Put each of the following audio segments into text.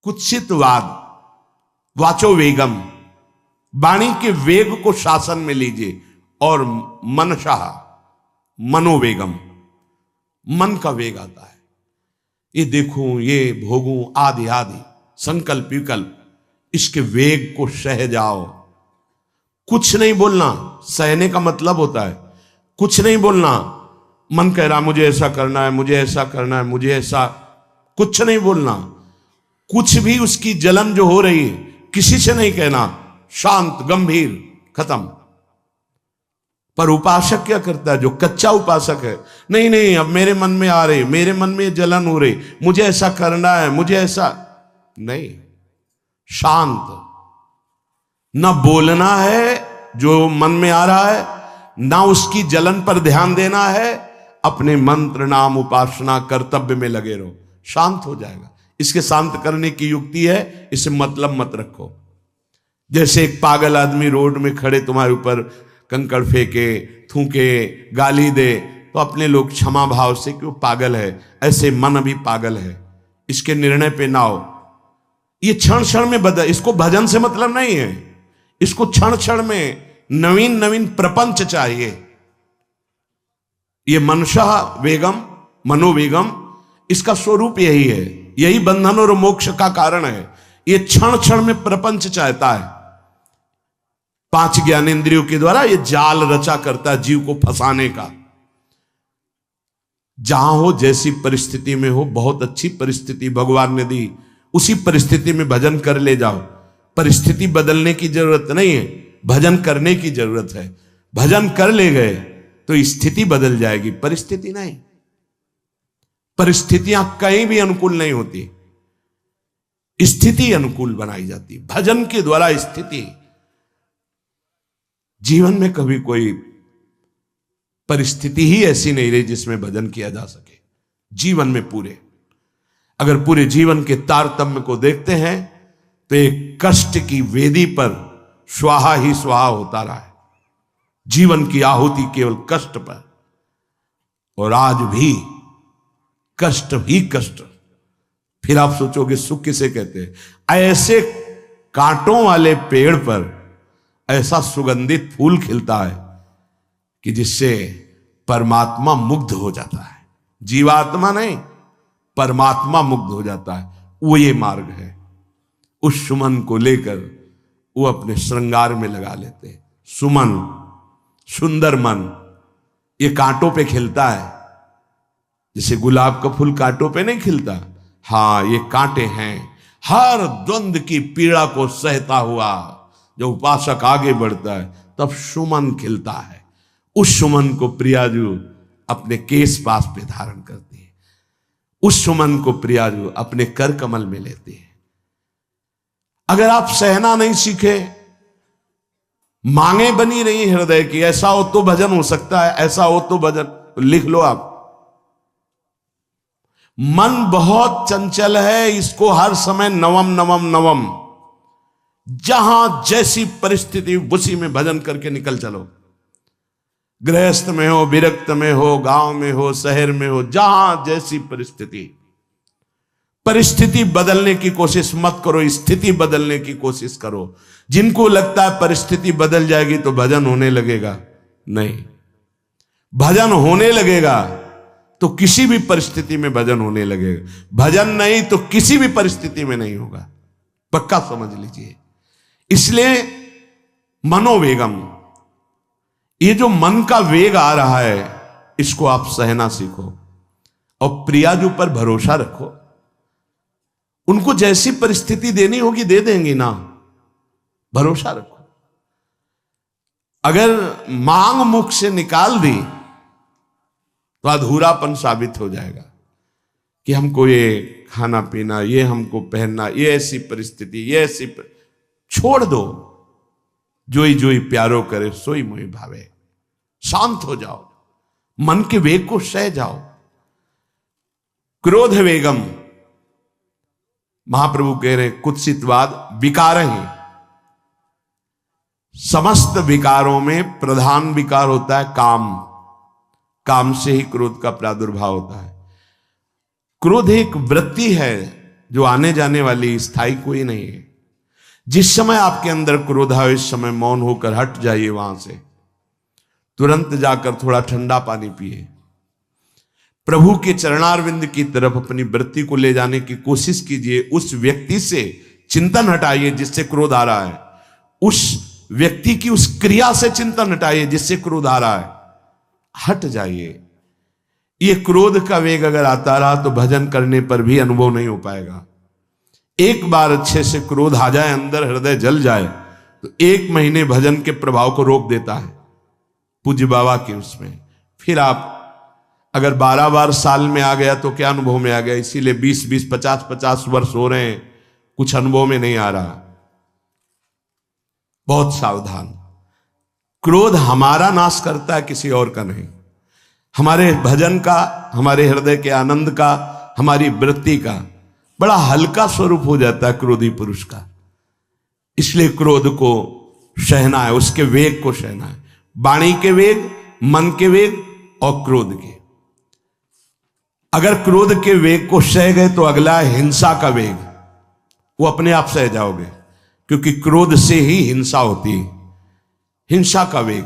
कुत्सितवाद, वाचो वेगम, वाणी के वेग को शासन में लीजिए, और मनशाह, मनोवेगम, मन का वेग आता है। ये देखूं, ये भोगूं, आदि आदि संकल्प विकल्प, इसके वेग को सह जाओ। कुछ नहीं बोलना, सहने का मतलब होता है कुछ नहीं बोलना। मन कह रहा मुझे ऐसा करना है, मुझे ऐसा करना है, मुझे ऐसा, कुछ नहीं बोलना। कुछ भी उसकी जलन जो हो रही है किसी से नहीं कहना, शांत गंभीर, खत्म। पर उपासक क्या करता है, जो कच्चा उपासक है, नहीं नहीं अब मेरे मन में आ रही, मेरे मन में जलन हो रही, मुझे ऐसा करना है, मुझे ऐसा नहीं। शांत, ना बोलना है जो मन में आ रहा है, ना उसकी जलन पर ध्यान देना है, अपने मंत्र नाम उपासना कर्तव्य में लगे रहो, शांत हो जाएगा। इसके शांत करने की युक्ति है, इसे मतलब मत रखो। जैसे एक पागल आदमी रोड में खड़े तुम्हारे ऊपर कंकड़ फेंके, थूके, गाली दे, तो अपने लोग क्षमा भाव से कि वो पागल है, ऐसे मन अभी पागल है, इसके निर्णय पे ना हो। ये क्षण क्षण में बदल, इसको भजन से मतलब नहीं है, इसको क्षण क्षण में नवीन नवीन प्रपंच चाहिए। ये मनशा वेगम, मनोवेगम, इसका स्वरूप यही है, यही बंधन और मोक्ष का कारण है। ये क्षण क्षण में प्रपंच चाहता है। 5 ज्ञानेंद्रियों के द्वारा ये जाल रचा करता है जीव को फंसाने का। जहां हो, जैसी परिस्थिति में हो, बहुत अच्छी परिस्थिति भगवान ने दी, उसी परिस्थिति में भजन कर ले जाओ। परिस्थिति बदलने की जरूरत नहीं है, भजन करने की जरूरत है। भजन कर ले गए तो स्थिति बदल जाएगी, परिस्थिति नहीं। परिस्थितियां कहीं भी अनुकूल नहीं होती, स्थिति अनुकूल बनाई जाती। भजन के द्वारा स्थिति, जीवन में कभी कोई परिस्थिति ही ऐसी नहीं रही जिसमें भजन किया जा सके। जीवन में पूरे, अगर पूरे जीवन के तारतम्य को देखते हैं तो एक कष्ट की वेदी पर स्वाहा ही स्वाहा होता रहा है। जीवन की आहुति केवल कष्ट पर, और आज भी कष्ट ही कष्ट। फिर आप सोचोगे सुख किसे कहते हैं? ऐसे कांटों वाले पेड़ पर ऐसा सुगंधित फूल खिलता है कि जिससे परमात्मा मुग्ध हो जाता है। जीवात्मा नहीं, परमात्मा मुग्ध हो जाता है। वो ये मार्ग है। उस सुमन को लेकर वो अपने श्रृंगार में लगा लेते हैं। सुमन, सुंदर मन, ये कांटों पे खिलता है। जैसे गुलाब का फूल कांटों पे नहीं खिलता, हाँ ये कांटे हैं। हर द्वंद की पीड़ा को सहता हुआ जब उपासक आगे बढ़ता है तब सुमन खिलता है। उस सुमन को प्रियाजू अपने केश पास पे धारण करती है। उस सुमन को प्रियाजू अपने कर कमल में लेती है। अगर आप सहना नहीं सीखे, मांगे बनी रही हृदय की, ऐसा हो तो भजन हो सकता है, ऐसा हो तो भजन, तो लिख लो आप। मन बहुत चंचल है, इसको हर समय नवम नवम नवम, जहां जैसी परिस्थिति उसी में भजन करके निकल चलो। गृहस्थ में हो, विरक्त में हो, गांव में हो, शहर में हो, जहां जैसी परिस्थिति, परिस्थिति बदलने की कोशिश मत करो, स्थिति बदलने की कोशिश करो। जिनको लगता है परिस्थिति बदल जाएगी तो भजन होने लगेगा, नहीं। भजन होने लगेगा तो किसी भी परिस्थिति में भजन होने लगेगा। भजन नहीं तो किसी भी परिस्थिति में नहीं होगा, पक्का समझ लीजिए। इसलिए मनोवेगम, ये जो मन का वेग आ रहा है, इसको आप सहना सीखो और प्रियाजू पर भरोसा रखो। उनको जैसी परिस्थिति देनी होगी दे देंगी ना, भरोसा रखो। अगर मांग मुख से निकाल दी तो अधूरापन साबित हो जाएगा कि हमको ये खाना पीना, ये हमको पहनना, ये ऐसी परिस्थिति, ये ऐसी छोड़ दो। जोई जोई प्यारो करे सोई मोहि भावे। शांत हो जाओ, मन के वेग को सह जाओ। क्रोध वेगम, महाप्रभु कह रहे कुत्सितवाद विकार है। समस्त विकारों में प्रधान विकार होता है काम। काम से ही क्रोध का प्रादुर्भाव होता है। क्रोध एक वृत्ति है जो आने जाने वाली, स्थायी कोई नहीं है। जिस समय आपके अंदर क्रोध आए उस समय मौन होकर हट जाइए वहां से, तुरंत जाकर थोड़ा ठंडा पानी पिए, प्रभु के चरणारविंद की तरफ अपनी वृत्ति को ले जाने की कोशिश कीजिए। उस व्यक्ति से चिंतन हटाइए जिससे क्रोध आ रहा है, उस व्यक्ति की उस क्रिया से चिंतन हटाइए जिससे क्रोध आ रहा है, हट जाइए। ये क्रोध का वेग अगर आता रहा तो भजन करने पर भी अनुभव नहीं हो पाएगा। एक बार अच्छे से क्रोध आ जाए, अंदर हृदय जल जाए, तो 1 महीने भजन के प्रभाव को रोक देता है पूज्य बाबा के उसमें। फिर आप अगर 12 बार साल में आ गया तो क्या अनुभव में आ गया। इसीलिए 20-20, 50-50 वर्ष हो रहे हैं, कुछ अनुभव में नहीं आ रहा। बहुत सावधान। क्रोध हमारा नाश करता है, किसी और का नहीं। हमारे भजन का, हमारे हृदय के आनंद का, हमारी वृत्ति का बड़ा हल्का स्वरूप हो जाता है क्रोधी पुरुष का। इसलिए क्रोध को सहना है, उसके वेग को सहना है। वाणी के वेग, मन के वेग और क्रोध के। अगर क्रोध के वेग को सह गए तो अगला है हिंसा का वेग। वो अपने आप सह जाओगे, क्योंकि क्रोध से ही हिंसा होती है। हिंसा का वेग,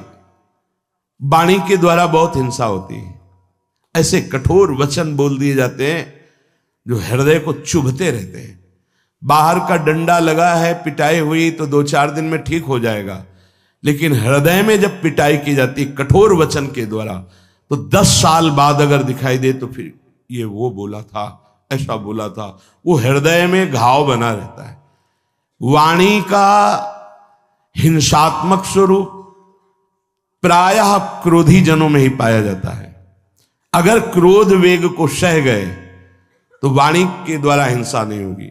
वाणी के द्वारा बहुत हिंसा होती है। ऐसे कठोर वचन बोल दिए जाते हैं जो हृदय को चुभते रहते हैं। बाहर का डंडा लगा है, पिटाई हुई तो 2-4 दिन में ठीक हो जाएगा, लेकिन हृदय में जब पिटाई की जाती है कठोर वचन के द्वारा, तो 10 साल बाद अगर दिखाई दे तो फिर ये वो बोला था, ऐसा बोला था, वो हृदय में घाव बना रहता है। वाणी का हिंसात्मक स्वरूप प्रायः क्रोधी जनों में ही पाया जाता है। अगर क्रोध वेग को सह गए तो वाणी के द्वारा हिंसा नहीं होगी,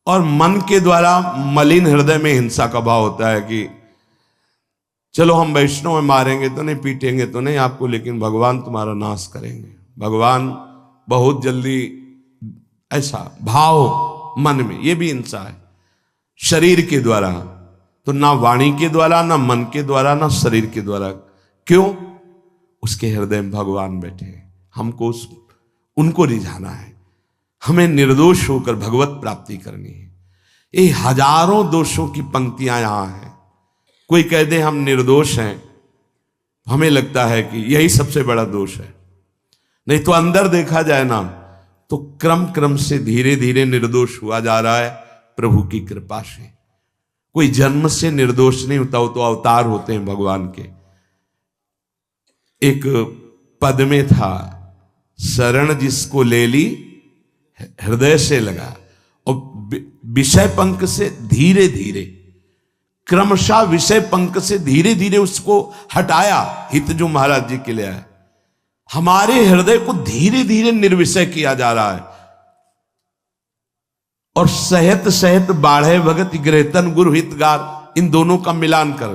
और मन के द्वारा मलिन हृदय में हिंसा का भाव होता है कि चलो हम वैष्णव में मारेंगे तो नहीं, पीटेंगे तो नहीं आपको, लेकिन भगवान तुम्हारा नाश करेंगे, भगवान बहुत जल्दी, ऐसा भाव मन में, ये भी हिंसा है। शरीर के द्वारा तो ना वाणी के द्वारा, ना मन के द्वारा, ना शरीर के द्वारा। क्यों? उसके हृदय में भगवान बैठे हैं, हमको उनको रिझाना है, हमें निर्दोष होकर भगवत प्राप्ति करनी है। ये हजारों दोषों की पंक्तियां यहां हैं। कोई कह दे हम निर्दोष हैं, हमें लगता है कि यही सबसे बड़ा दोष है। नहीं तो अंदर देखा जाए ना तो क्रम क्रम से धीरे धीरे निर्दोष हुआ जा रहा है प्रभु की कृपा से। कोई जन्म से निर्दोष नहीं होता, वो तो अवतार होते हैं भगवान के। एक पद में था, शरण जिसको ले ली हृदय से लगा, और विषय पंख से धीरे धीरे, क्रमशः विषय पंख से धीरे धीरे उसको हटाया। हित जो महाराज जी के लिए आया, हमारे हृदय को धीरे धीरे निर्विषय किया जा रहा है। और सहत सहत बाढ़े भगत ग्रहतन गुरु हितगार, इन दोनों का मिलान कर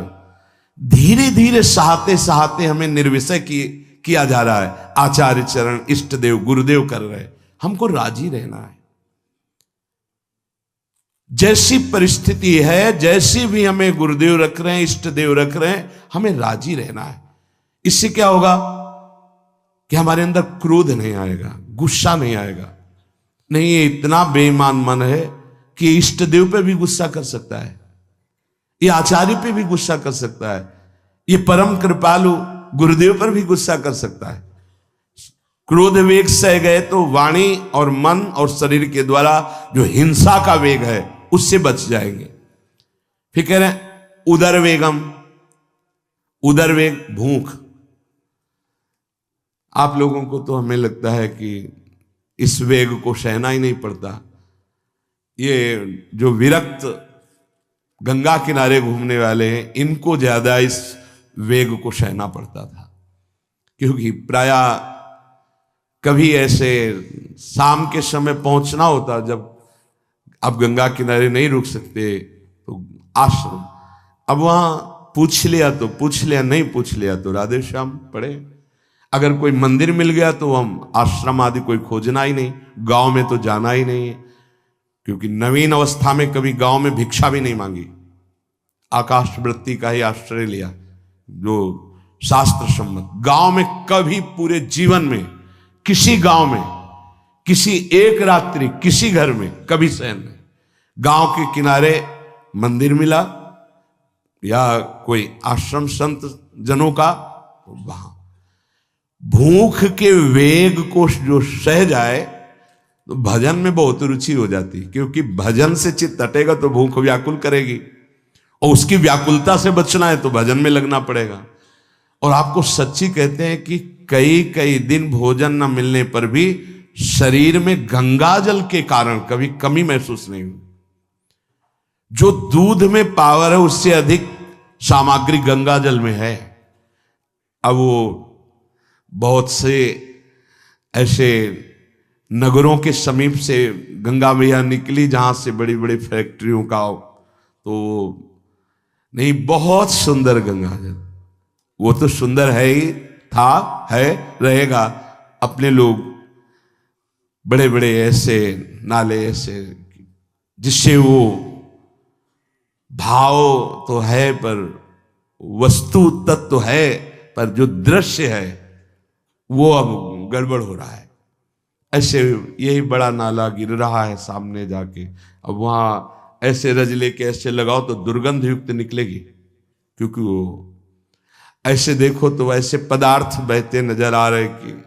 धीरे धीरे सहाते सहाते हमें निर्विषय किया जा रहा है। आचार्य चरण, इष्ट देव, गुरुदेव कर रहे हैं, हमको राजी रहना है। जैसी परिस्थिति है, जैसी भी हमें गुरुदेव रख रहे हैं, इष्ट देव रख रहे हैं, हमें राजी रहना है। इससे क्या होगा कि हमारे अंदर क्रोध नहीं आएगा, गुस्सा नहीं आएगा। नहीं, ये इतना बेईमान मन है कि इष्ट देव पे भी गुस्सा कर सकता है, ये आचार्य पे भी गुस्सा कर सकता है, ये परम कृपालु गुरुदेव पर भी गुस्सा कर सकता है। क्रोध वेग सह गए तो वाणी और मन और शरीर के द्वारा जो हिंसा का वेग है उससे बच जाएंगे। फिर कह रहे हैं उदर वेगम, उदर वेग भूख। आप लोगों को तो हमें लगता है कि इस वेग को सहना ही नहीं पड़ता। ये जो विरक्त गंगा किनारे घूमने वाले हैं, इनको ज्यादा इस वेग को सहना पड़ता था, क्योंकि प्रायः कभी ऐसे शाम के समय पहुंचना होता, जब आप गंगा किनारे नहीं रुक सकते तो आश्रम, अब वहां पूछ लिया तो पूछ लिया, नहीं पूछ लिया तो राधे श्याम पढ़े। अगर कोई मंदिर मिल गया तो हम आश्रम आदि कोई खोजना ही नहीं, गांव में तो जाना ही नहीं है, क्योंकि नवीन अवस्था में कभी गांव में भिक्षा भी नहीं मांगी, आकाश वृत्ति का ही आश्रय लिया जो शास्त्र सम्मत। गांव में कभी पूरे जीवन में किसी गांव में किसी एक रात्रि किसी घर में कभी शयन नहीं। गांव के किनारे मंदिर मिला या कोई आश्रम संत जनों का, वहां भूख के वेग को जो सह जाए तो भजन में बहुत रुचि हो जाती, क्योंकि भजन से चित्त हटेगा तो भूख व्याकुल करेगी, और उसकी व्याकुलता से बचना है तो भजन में लगना पड़ेगा। और आपको सच्ची कहते हैं कि कई कई दिन भोजन न मिलने पर भी शरीर में गंगा जल के कारण कभी कमी महसूस नहीं हुई। जो दूध में पावर है उससे अधिक सामग्री गंगा जल में है। अब वो बहुत से ऐसे नगरों के समीप से गंगा मैया निकली जहां से बड़ी बड़ी फैक्ट्रियों का, तो नहीं, बहुत सुंदर गंगा जल, वो तो सुंदर है ही, था, है, रहेगा। अपने लोग बड़े बड़े ऐसे नाले ऐसे जिससे वो भाव तो है पर वस्तु तत्व तो है, पर जो दृश्य है वो अब गड़बड़ हो रहा है। ऐसे यही बड़ा नाला गिर रहा है सामने जाके, अब वहां ऐसे रज लेके ऐसे लगाओ तो दुर्गंध युक्त निकलेगी, क्योंकि वो ऐसे देखो तो ऐसे पदार्थ बहते नजर आ रहे कि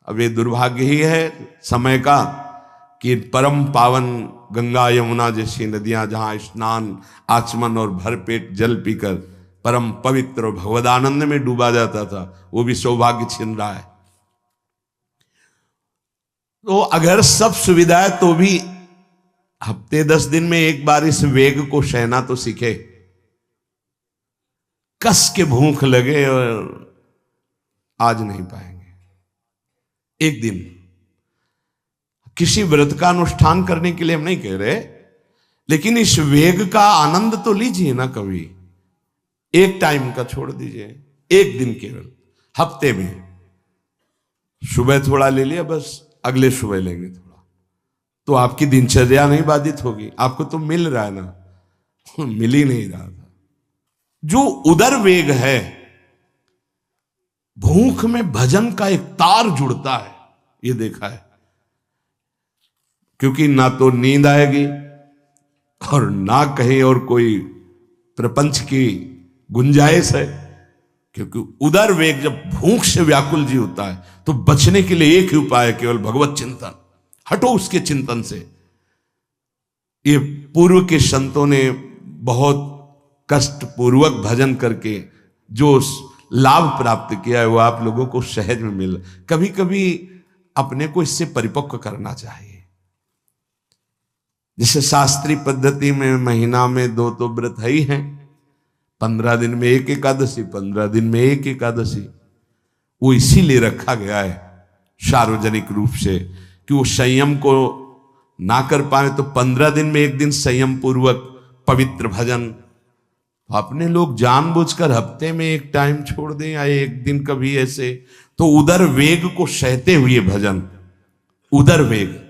अब ये दुर्भाग्य ही है समय का कि परम पावन गंगा यमुना जैसी नदियां जहां स्नान आचमन और भरपेट जल पीकर परम पवित्र और भगवदानंद में डूबा जाता था, वो भी सौभाग्य छिन रहा है। तो अगर सब सुविधा है तो भी हफ्ते 10 दिन में एक बार इस वेग को सहना तो सीखे। कस के भूख लगे और आज नहीं पाएंगे। एक दिन किसी व्रत का अनुष्ठान करने के लिए हम नहीं कह रहे, लेकिन इस वेग का आनंद तो लीजिए ना कभी। एक टाइम का छोड़ दीजिए, एक दिन केवल हफ्ते में सुबह थोड़ा ले लिया, बस अगले सुबह लेंगे थोड़ा, तो आपकी दिनचर्या नहीं बाधित होगी। आपको तो मिल रहा है ना, मिल ही नहीं रहा था। जो उदर वेग है, भूख में भजन का एक तार जुड़ता है, ये देखा है। क्योंकि ना तो नींद आएगी और ना कहीं और कोई प्रपंच की गुंजाइश है, क्योंकि उदर वेग जब भूख से व्याकुल जी होता है तो बचने के लिए एक ही उपाय है, केवल भगवत चिंतन। हटो उसके चिंतन से। ये पूर्व के संतों ने बहुत कष्ट पूर्वक भजन करके जो लाभ प्राप्त किया है वो आप लोगों को सहज में मिल। कभी कभी अपने को इससे परिपक्व करना चाहिए। जैसे शास्त्रीय पद्धति में महीना में 2 तो व्रत है ही हैं, 15 दिन में एक एकादशी, 15 दिन में एक एकादशी। वो इसीलिए रखा गया है सार्वजनिक रूप से कि वो संयम को ना कर पाए, तो 15 दिन में एक दिन संयम पूर्वक पवित्र भजन। अपने लोग जानबूझकर हफ्ते में एक टाइम छोड़ दें या एक दिन कभी ऐसे, तो उदर वेग को सहते हुए भजन। उदर वेग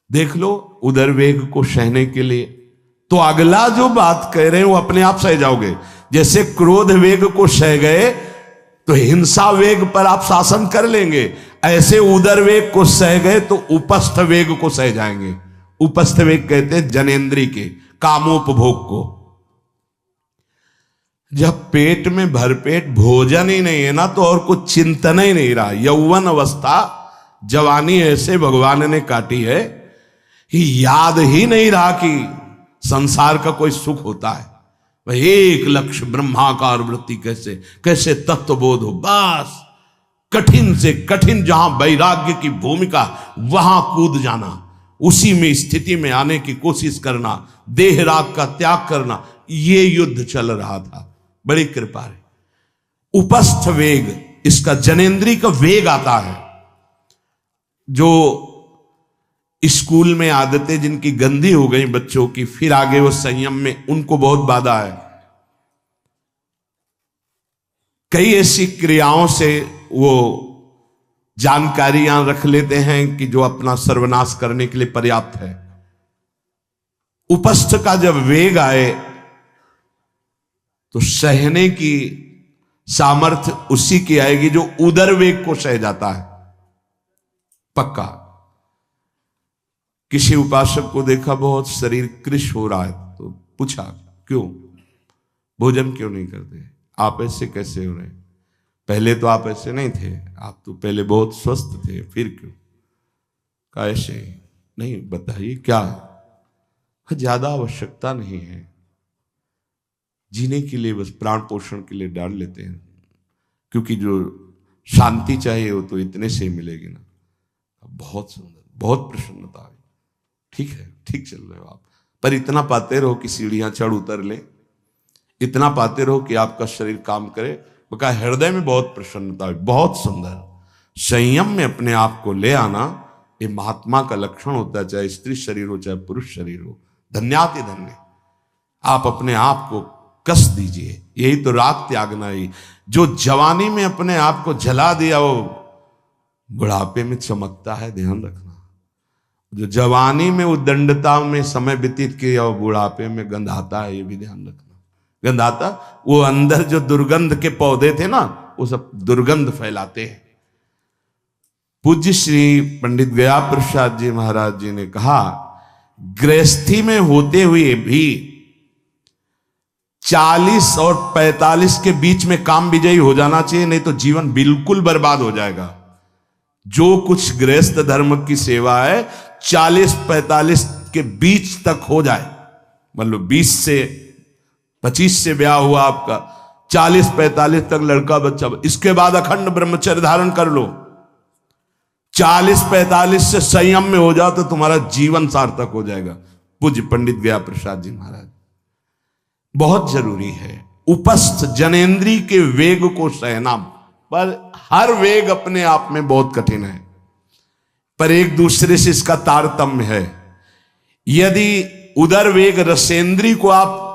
देख लो, उदर वेग को सहने के लिए तो अगला जो बात कह रहे हैं वो अपने आप सह जाओगे। जैसे क्रोध वेग को सह गए तो हिंसा वेग पर आप शासन कर लेंगे, ऐसे उदर वेग को सह गए तो उपस्थ वेग को सह जाएंगे। उपस्थ वेग कहते हैं जनेन्द्री के कामोपभोग को। जब पेट में भरपेट भोजन ही नहीं है ना, तो और कुछ चिंतन ही नहीं रहा। यौवन अवस्था जवानी ऐसे भगवान ने काटी है, याद ही नहीं रहा कि संसार का कोई सुख होता है। वह एक लक्ष्य ब्रह्माकार वृत्ति कैसे कैसे तत्वबोध हो, बस कठिन से कठिन जहां वैराग्य की भूमिका वहां कूद जाना, उसी में स्थिति में आने की कोशिश करना, देह राग का त्याग करना, ये युद्ध चल रहा था। बड़ी कृपा है। उपस्थ वेग, इसका जनेन्द्री का वेग आता है। जो स्कूल में आदतें जिनकी गंदी हो गई बच्चों की, फिर आगे वो संयम में, उनको बहुत बाधा है। कई ऐसी क्रियाओं से वो जानकारियां रख लेते हैं कि जो अपना सर्वनाश करने के लिए पर्याप्त है। उपस्थ का जब वेग आए तो सहने की सामर्थ्य उसी की आएगी जो उदर वेग को सह जाता है। पक्का। किसी उपासक को देखा बहुत शरीर कृश हो रहा है, तो पूछा क्यों, भोजन क्यों नहीं करते, आप ऐसे कैसे हो रहे, पहले तो आप ऐसे नहीं थे, आप तो पहले बहुत स्वस्थ थे, फिर क्यों, कहा ऐसे नहीं, बताइए क्या, ज्यादा आवश्यकता नहीं है, जीने के लिए बस प्राण पोषण के लिए डाल लेते हैं, क्योंकि जो शांति चाहिए वो तो इतने से ही मिलेगी ना। बहुत सुंदर, बहुत प्रसन्नता आई, ठीक है, ठीक चल रहे हो आप, पर इतना पाते रहो कि सीढ़ियां चढ़ उतर ले, इतना पाते रहो कि आपका शरीर काम करे। बका हृदय में बहुत प्रसन्नता है, बहुत सुंदर। संयम में अपने आप को ले आना ये महात्मा का लक्षण होता है, चाहे स्त्री शरीर हो चाहे पुरुष शरीर हो। धन्याति धन्य, आप अपने आप को कस दीजिए, यही तो राग त्यागना ही। जो जवानी में अपने आप को जला दिया वो बुढ़ापे में चमकता है, ध्यान रखना। जो जवानी में उद्दंडता में समय व्यतीत किया वो बुढ़ापे में गंधाता है, ये भी ध्यान रखना। गंधाता वो अंदर जो दुर्गंध के पौधे थे ना, वो सब दुर्गंध फैलाते हैं। पूज्य श्री पंडित गया प्रसाद जी महाराज जी ने कहा, गृहस्थी में होते हुए भी 40 और 45 के बीच में काम विजयी हो जाना चाहिए, नहीं तो जीवन बिल्कुल बर्बाद हो जाएगा। जो कुछ गृहस्थ धर्म की सेवा है 40-45 के बीच तक हो जाए, मतलब 20 से 25 से ब्याह हुआ आपका, 40-45 तक लड़का बच्चा, इसके बाद अखंड ब्रह्मचर्य धारण कर लो। 40-45 से संयम में हो जाओ तो तुम्हारा जीवन सार्थक हो जाएगा। पूज्य पंडित गया प्रसाद जी महाराज, बहुत जरूरी है उपस्थ जनेन्द्री के वेग को सहना। पर हर वेग अपने आप में बहुत कठिन है, पर एक दूसरे से इसका तारतम्य है। यदि उदर वेग रसेंद्री को आप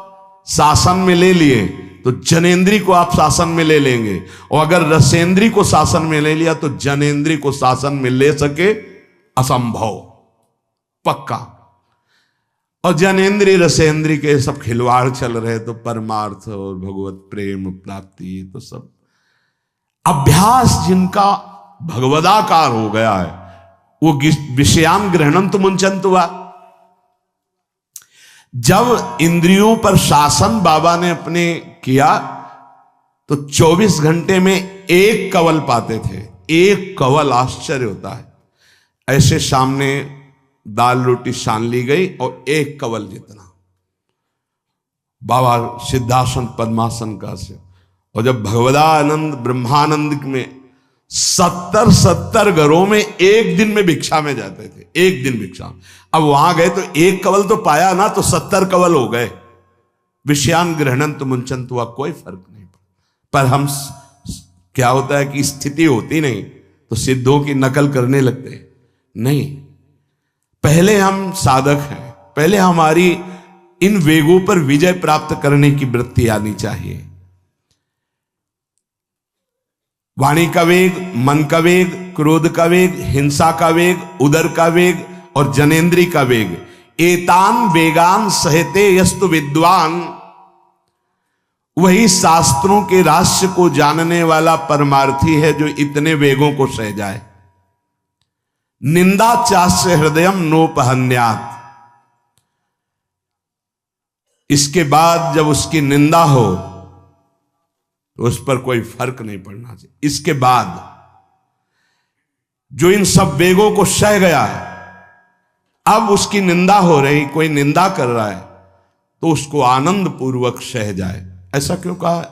शासन में ले लिए तो जनेन्द्री को आप शासन में ले लेंगे, और अगर रसेंद्री को शासन में ले लिया तो जनेन्द्री को शासन में ले सके असंभव, पक्का। और जनेन्द्री रसेंद्री के सब खिलवाड़ चल रहे, तो परमार्थ और भगवत प्रेम प्राप्ति तो सब अभ्यास जिनका भगवदाकार हो गया है, वो विषयान ग्रहणम तो मुंचंत हुआ। जब इंद्रियों पर शासन बाबा ने अपने किया तो 24 घंटे में एक कवल पाते थे, एक कवल, आश्चर्य होता है। ऐसे सामने दाल रोटी सान ली गई और एक कवल जितना, बाबा सिद्धासन पद्मासन का से। और जब भगवदानंद ब्रह्मानंद में 70 घरों में एक दिन में भिक्षा में जाते थे, एक दिन भिक्षा। अब वहां गए तो एक कवल तो पाया ना, तो 70 कवल हो गए। विषयान ग्रहणंत मुंचंत हुआ, कोई फर्क नहीं पड़ा। पर हम क्या होता है कि स्थिति होती नहीं तो सिद्धों की नकल करने लगते नहीं। पहले हम साधक हैं, पहले हमारी इन वेगों पर विजय प्राप्त करने की वृत्ति आनी चाहिए। वाणी का वेग, मन का वेग, क्रोध का वेग, हिंसा का वेग, उदर का वेग और जनेन्द्री का वेग, एतान वेगान सहते यस्तु विद्वान। वही शास्त्रों के रहस्य को जानने वाला परमार्थी है जो इतने वेगों को सह जाए। निंदा चास्य हृदयम नोपहन्यात, इसके बाद जब उसकी निंदा हो तो उस पर कोई फर्क नहीं पड़ना चाहिए। इसके बाद जो इन सब वेगों को सह गया है, अब उसकी निंदा हो रही, कोई निंदा कर रहा है तो उसको आनंद पूर्वक सह जाए। ऐसा क्यों कहा?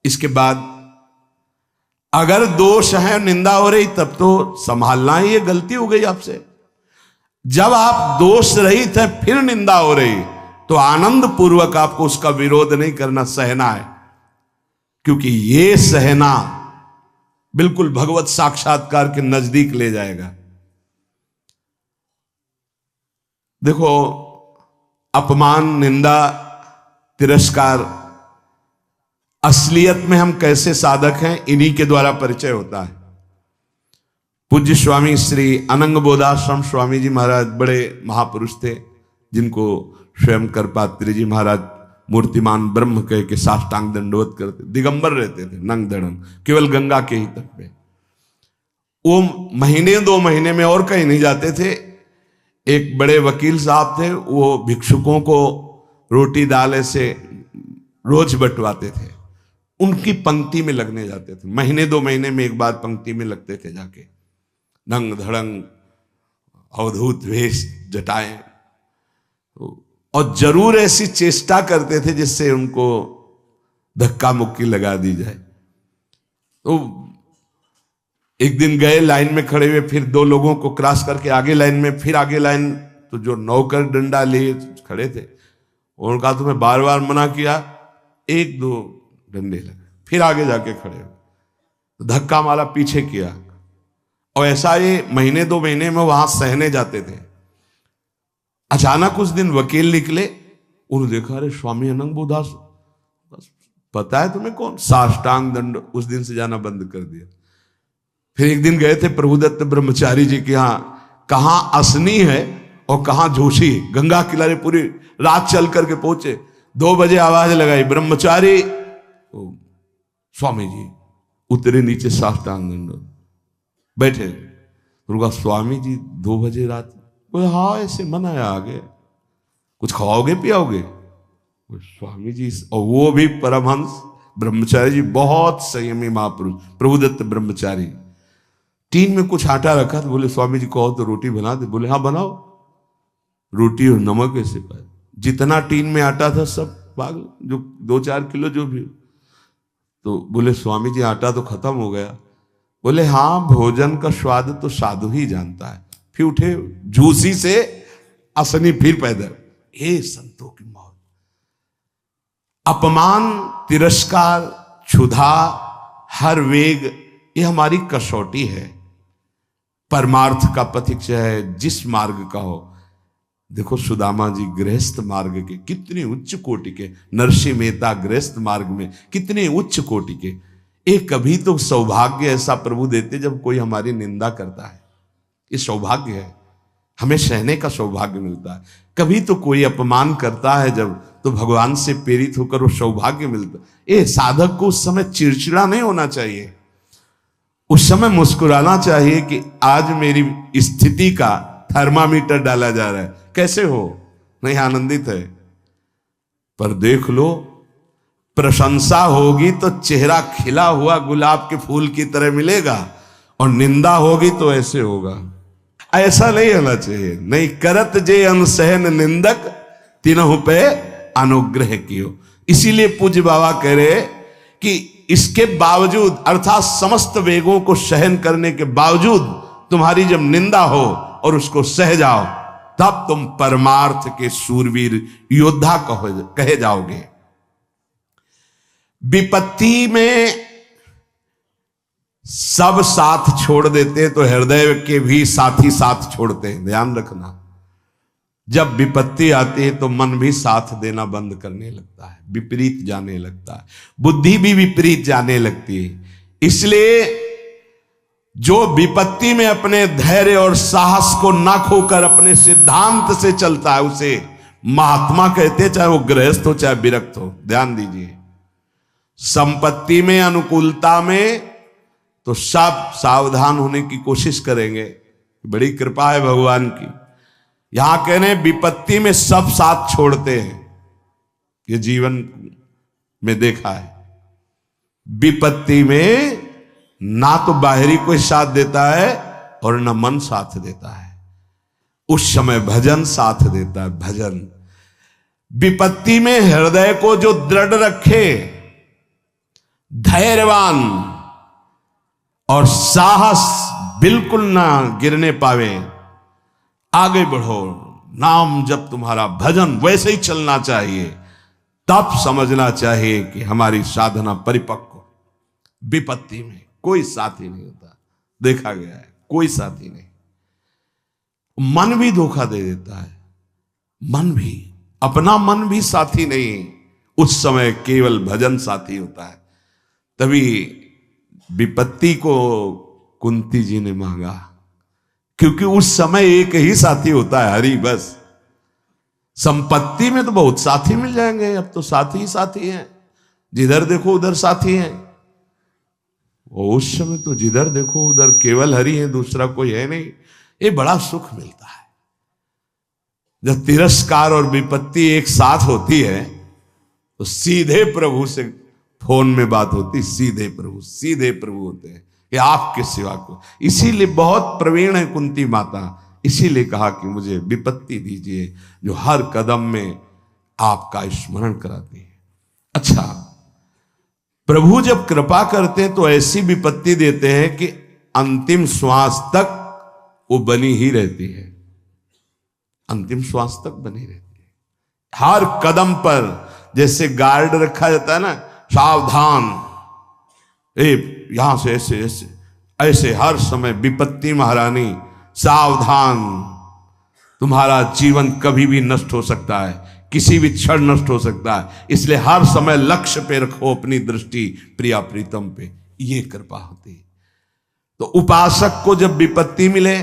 इसके बाद अगर दोष है, निंदा हो रही, तब तो संभालना ही, ये गलती हो गई आपसे। जब आप दोष रहित है फिर निंदा हो रही तो आनंद पूर्वक आपको उसका विरोध नहीं करना, सहना है। क्योंकि ये सहना बिल्कुल भगवत साक्षात्कार के नजदीक ले जाएगा। देखो, अपमान, निंदा, तिरस्कार, असलियत में हम कैसे साधक हैं इन्हीं के द्वारा परिचय होता है। पूज्य स्वामी श्री अनंग बोधाश्रम स्वामी जी महाराज बड़े महापुरुष थे, जिनको स्वयं करपात्री जी महाराज मूर्तिमान ब्रह्म कह के साष्टांग दंडवत करते, दिगंबर रहते थे, नंग दड़न, केवल गंगा के ही तट पे। वो महीने 2 महीने में और कहीं नहीं जाते थे। एक बड़े वकील साहब थे, वो भिक्षुकों को रोटी दाल ऐसे रोज बंटवाते थे, उनकी पंक्ति में लगने जाते थे। महीने 2 महीने में एक बार पंक्ति में लगते थे जाके, नंग धड़ंग अवधूत वेश जटाएं, और जरूर ऐसी चेष्टा करते थे जिससे उनको धक्का मुक्की लगा दी जाए। तो एक दिन गए, लाइन में खड़े हुए, फिर 2 लोगों को क्रॉस करके आगे लाइन में, फिर आगे लाइन, तो जो नौकर डंडा लिए खड़े थे उन्होंने कहा तुम्हें बार बार मना किया, 1-2 डंडे लगे, फिर आगे जाके खड़े हो, तो धक्का मारा, पीछे किया। और ऐसा ये महीने 2 महीने में वहां सहने जाते थे। अचानक उस दिन वकील निकले, उन्होंने देखा अरे स्वामी अनंगबोधास, पता है तुम्हें कौन? साष्टांग दंड। उस दिन से जाना बंद कर दिया। फिर एक दिन गए थे प्रभुदत्त ब्रह्मचारी जी के यहाँ, कहां असनी है और कहां जोशी, गंगा किनारे पूरी रात चल करके पहुंचे। 2 बजे आवाज लगाई, ब्रह्मचारी। स्वामी जी उतरे नीचे, साष्टांग दंड, बैठे। उनका स्वामी जी 2 बजे रात, बोले हाँ ऐसे मन आया, आगे कुछ खवाओगे पियाओगे? स्वामी जी, और वो भी परमहंस ब्रह्मचारी जी, बहुत संयमी महापुरुष प्रभुदत्त ब्रह्मचारी। टीन में कुछ आटा रखा, तो बोले स्वामी जी कहो तो रोटी बना दे। बोले हाँ बनाओ। रोटी और नमक ऐसे पाए, जितना टीन में आटा था सब पागल, जो 2-4 किलो जो भी। तो बोले स्वामी जी आटा तो खत्म हो गया। बोले हाँ, भोजन का स्वाद तो साधु ही जानता है। फिर उठे, झूसी से असनी फिर पैदल। हे संतों की मौत, अपमान, तिरस्कार, क्षुधा, हर वेग, ये हमारी कसौटी है। परमार्थ का पथिक चाहे जिस मार्ग का हो। देखो सुदामा जी गृहस्थ मार्ग के कितने उच्च कोटि के, नरसिंह मेहता गृहस्थ मार्ग में कितने उच्च कोटि के। एक कभी तो सौभाग्य ऐसा प्रभु देते जब कोई हमारी निंदा करता है, ये सौभाग्य है, हमें सहने का सौभाग्य मिलता है। कभी तो कोई अपमान करता है जब, तो भगवान से प्रेरित होकर वो सौभाग्य मिलता है। ये साधक को उस समय चिड़चिड़ा नहीं होना चाहिए, उस समय मुस्कुराना चाहिए कि आज मेरी स्थिति का थर्मामीटर डाला जा रहा है, कैसे हो, नहीं आनंदित है। पर देख लो, प्रशंसा होगी तो चेहरा खिला हुआ गुलाब के फूल की तरह मिलेगा, और निंदा होगी तो ऐसे होगा। ऐसा नहीं होना चाहिए। नहीं करत जे अनसहन निंदक, तीनों पे अनुग्रह कियो। इसीलिए पूज्य बाबा कह रहे कि इसके बावजूद, अर्थात समस्त वेगों को सहन करने के बावजूद, तुम्हारी जब निंदा हो और उसको सह जाओ, तब तुम परमार्थ के शूरवीर योद्धा कहे जाओगे। विपत्ति में सब साथ छोड़ देते हैं तो हृदय के भी साथी साथ छोड़ते हैं, ध्यान रखना। जब विपत्ति आती है तो मन भी साथ देना बंद करने लगता है, विपरीत जाने लगता है, बुद्धि भी विपरीत जाने लगती है। इसलिए जो विपत्ति में अपने धैर्य और साहस को न खोकर अपने सिद्धांत से चलता है उसे महात्मा कहते हैं, चाहे वो गृहस्थ हो चाहे विरक्त हो। ध्यान दीजिए, संपत्ति में, अनुकूलता में तो सब सावधान होने की कोशिश करेंगे, बड़ी कृपा है भगवान की। यहां कहने विपत्ति में सब साथ छोड़ते हैं, ये जीवन में देखा है। विपत्ति में ना तो बाहरी कोई साथ देता है और ना मन साथ देता है, उस समय भजन साथ देता है, भजन। विपत्ति में हृदय को जो दृढ़ रखे, धैर्यवान और साहस बिल्कुल ना गिरने पावे, आगे बढ़ो, नाम जब तुम्हारा भजन वैसे ही चलना चाहिए, तब समझना चाहिए कि हमारी साधना परिपक्व। विपत्ति में कोई साथी नहीं होता, देखा गया है, कोई साथी नहीं। मन भी धोखा दे देता है, मन भी, अपना मन भी साथी नहीं, उस समय केवल भजन साथी होता है। तभी विपत्ति को कुंती जी ने मांगा, क्योंकि उस समय एक ही साथी होता है, हरि बस। संपत्ति में तो बहुत साथी मिल जाएंगे, अब तो साथी ही साथी हैं, जिधर देखो उधर साथी हैं। और उस समय तो जिधर देखो उधर केवल हरि है, दूसरा कोई है नहीं। ये बड़ा सुख मिलता है जब तिरस्कार और विपत्ति एक साथ होती है, तो सीधे प्रभु से फोन में बात होती, सीधे प्रभु होते हैं कि आपके सिवा को। इसीलिए बहुत प्रवीण है कुंती माता, इसीलिए कहा कि मुझे विपत्ति दीजिए जो हर कदम में आपका स्मरण कराती है। अच्छा, प्रभु जब कृपा करते हैं तो ऐसी विपत्ति देते हैं कि अंतिम श्वास तक वो बनी ही रहती है, अंतिम श्वास तक बनी रहती है। हर कदम पर जैसे गार्ड रखा जाता है ना, सावधान, यहां से ऐसे ऐसे ऐसे हर समय विपत्ति महारानी सावधान, तुम्हारा जीवन कभी भी नष्ट हो सकता है, किसी भी क्षण नष्ट हो सकता है, इसलिए हर समय लक्ष्य पे रखो अपनी दृष्टि प्रिया प्रीतम पे। ये कृपा होती। तो उपासक को जब विपत्ति मिले,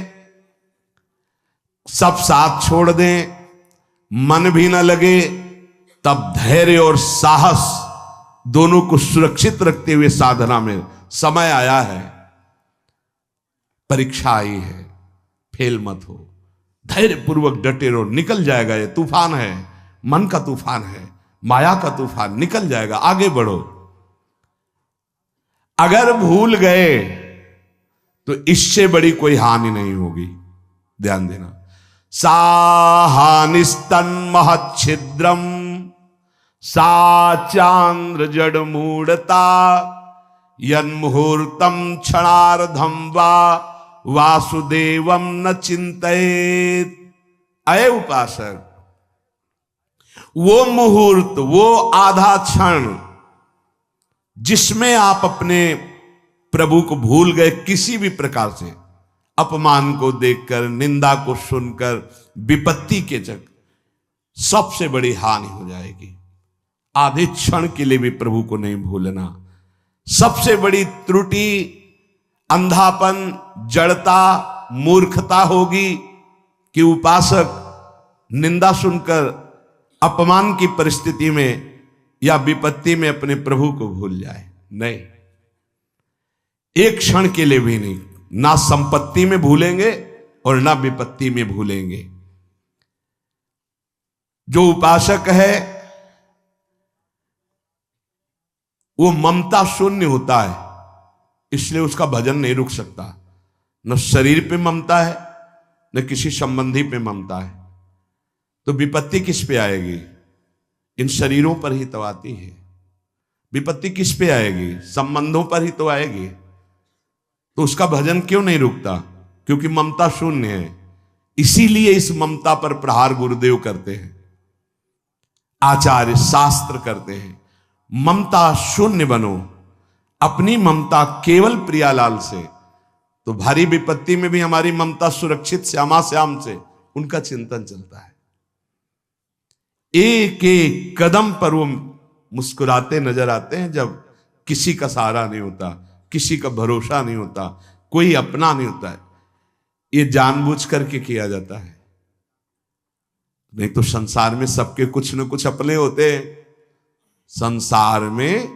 सब साथ छोड़ दें, मन भी ना लगे, तब धैर्य और साहस दोनों को सुरक्षित रखते हुए साधना में समय आया है, परीक्षा आई है, फेल मत हो, धैर्य पूर्वक डटे रहो, निकल जाएगा। ये तूफान है, मन का तूफान है, माया का तूफान, निकल जाएगा, आगे बढ़ो। अगर भूल गए तो इससे बड़ी कोई हानि नहीं होगी, ध्यान देना। साहानिस्तन महच्छिद्रम सा चांद्र जड़ मूढ़ता यन्मुहूर्तम क्षणार्धम वा वासुदेवम न चिंतयेत। अये उपासक, वो मुहूर्त, वो आधा क्षण जिसमें आप अपने प्रभु को भूल गए, किसी भी प्रकार से अपमान को देखकर, निंदा को सुनकर, विपत्ति के जग सबसे बड़ी हानि हो जाएगी। आधे क्षण के लिए भी प्रभु को नहीं भूलना। सबसे बड़ी त्रुटि अंधापन, जड़ता, मूर्खता होगी कि उपासक निंदा सुनकर अपमान की परिस्थिति में या विपत्ति में अपने प्रभु को भूल जाए। नहीं, एक क्षण के लिए भी नहीं, ना संपत्ति में भूलेंगे और ना विपत्ति में भूलेंगे। जो उपासक है वो ममता शून्य होता है, इसलिए उसका भजन नहीं रुक सकता। न शरीर पे ममता है, न किसी संबंधी पे ममता है, तो विपत्ति किस पे आएगी? इन शरीरों पर ही तो आती है। विपत्ति किस पे आएगी? संबंधों पर ही तो आएगी। तो उसका भजन क्यों नहीं रुकता? क्योंकि ममता शून्य है। इसीलिए इस ममता पर प्रहार गुरुदेव करते हैं, आचार्य शास्त्र करते हैं। ममता शून्य बनो, अपनी ममता केवल प्रियालाल से, तो भारी विपत्ति में भी हमारी ममता सुरक्षित श्यामा श्याम से, उनका चिंतन चलता है। एक एक कदम पर वो मुस्कुराते नजर आते हैं जब किसी का सहारा नहीं होता, किसी का भरोसा नहीं होता, कोई अपना नहीं होता है। ये जानबूझ करके किया जाता है, नहीं तो संसार में सबके कुछ न कुछ अपने होते हैं। संसार में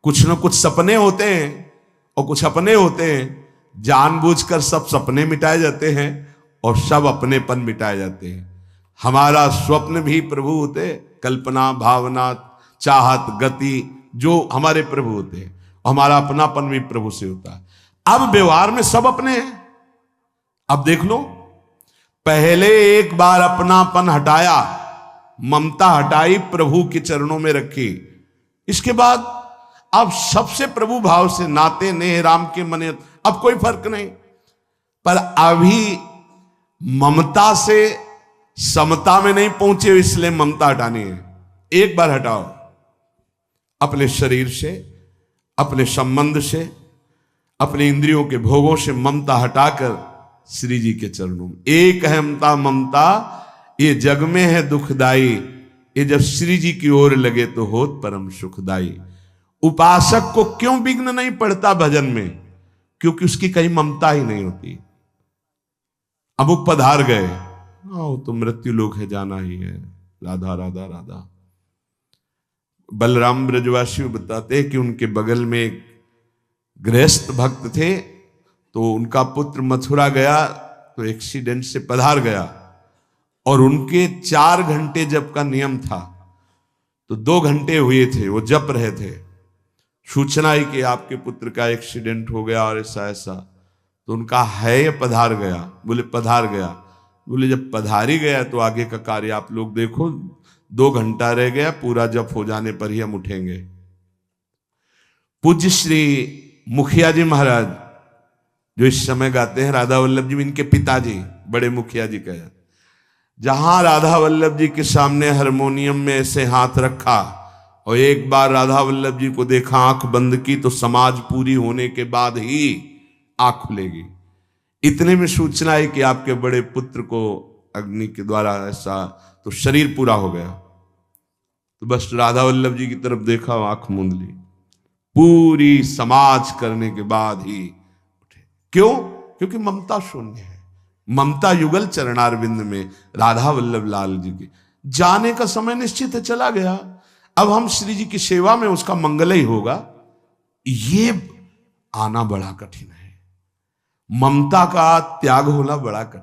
कुछ न कुछ सपने होते हैं और कुछ अपने होते हैं। जानबूझकर सब सपने मिटाए जाते हैं और सब अपनेपन मिटाए जाते हैं। हमारा स्वप्न भी प्रभु होते, कल्पना, भावना, चाहत, गति जो हमारे प्रभु होते हैं, और हमारा अपनापन भी प्रभु से होता है। अब व्यवहार में सब अपने हैं। अब देख लो, पहले एक बार अपनापन हटाया, ममता हटाई, प्रभु के चरणों में रखी, इसके बाद अब सबसे प्रभु भाव से नाते नेह राम के मने, अब कोई फर्क नहीं। पर अभी ममता से समता में नहीं पहुंचे, इसलिए ममता हटानी है। एक बार हटाओ, अपने शरीर से, अपने संबंध से, अपने इंद्रियों के भोगों से ममता हटाकर श्री जी के चरणों में। एक अहमता ममता ये जग में है दुखदाई, ये जब श्री जी की ओर लगे तो होत परम सुखदाई। उपासक को क्यों विघ्न नहीं पड़ता भजन में? क्योंकि उसकी कहीं ममता ही नहीं होती। अमुक पधार गए, वो तो मृत्यु लोक है, जाना ही है, राधा राधा राधा। बलराम ब्रजवासी बताते हैं कि उनके बगल में एक गृहस्थ भक्त थे, तो उनका पुत्र मथुरा गया तो एक्सीडेंट से पधार गया, और उनके 4 घंटे जप का नियम था, तो 2 घंटे हुए थे, वो जप रहे थे। सूचना ही कि आपके पुत्र का एक्सीडेंट हो गया और ऐसा ऐसा, तो उनका है पधार गया। बोले पधार गया? बोले जब पधार ही गया तो आगे का कार्य आप लोग देखो, 2 घंटा रह गया, पूरा जप हो जाने पर ही हम उठेंगे। पूज्य श्री मुखिया जी महाराज जो इस समय गाते हैं, राधा वल्लभ जी इनके पिताजी, बड़े मुखिया जी कहे, जहां राधा वल्लभ जी के सामने हारमोनियम में ऐसे हाथ रखा और एक बार राधा वल्लभ जी को देखा, आंख बंद की, तो समाज पूरी होने के बाद ही आंख खुलेगी। इतने में सूचना है कि आपके बड़े पुत्र को अग्नि के द्वारा ऐसा, तो शरीर पूरा हो गया। तो बस राधा वल्लभ जी की तरफ देखा, आंख मूंद ली, पूरी समाज करने के बाद ही उठे। क्यों? क्योंकि ममता शून्य है। ममता युगल चरणारविंद में राधा वल्लभ लाल जी के जाने का समय निश्चित है, चला गया। अब हम श्री जी की सेवा में उसका मंगल ही होगा, ये आना बड़ा कठिन है। ममता का त्याग होना बड़ा कठिन।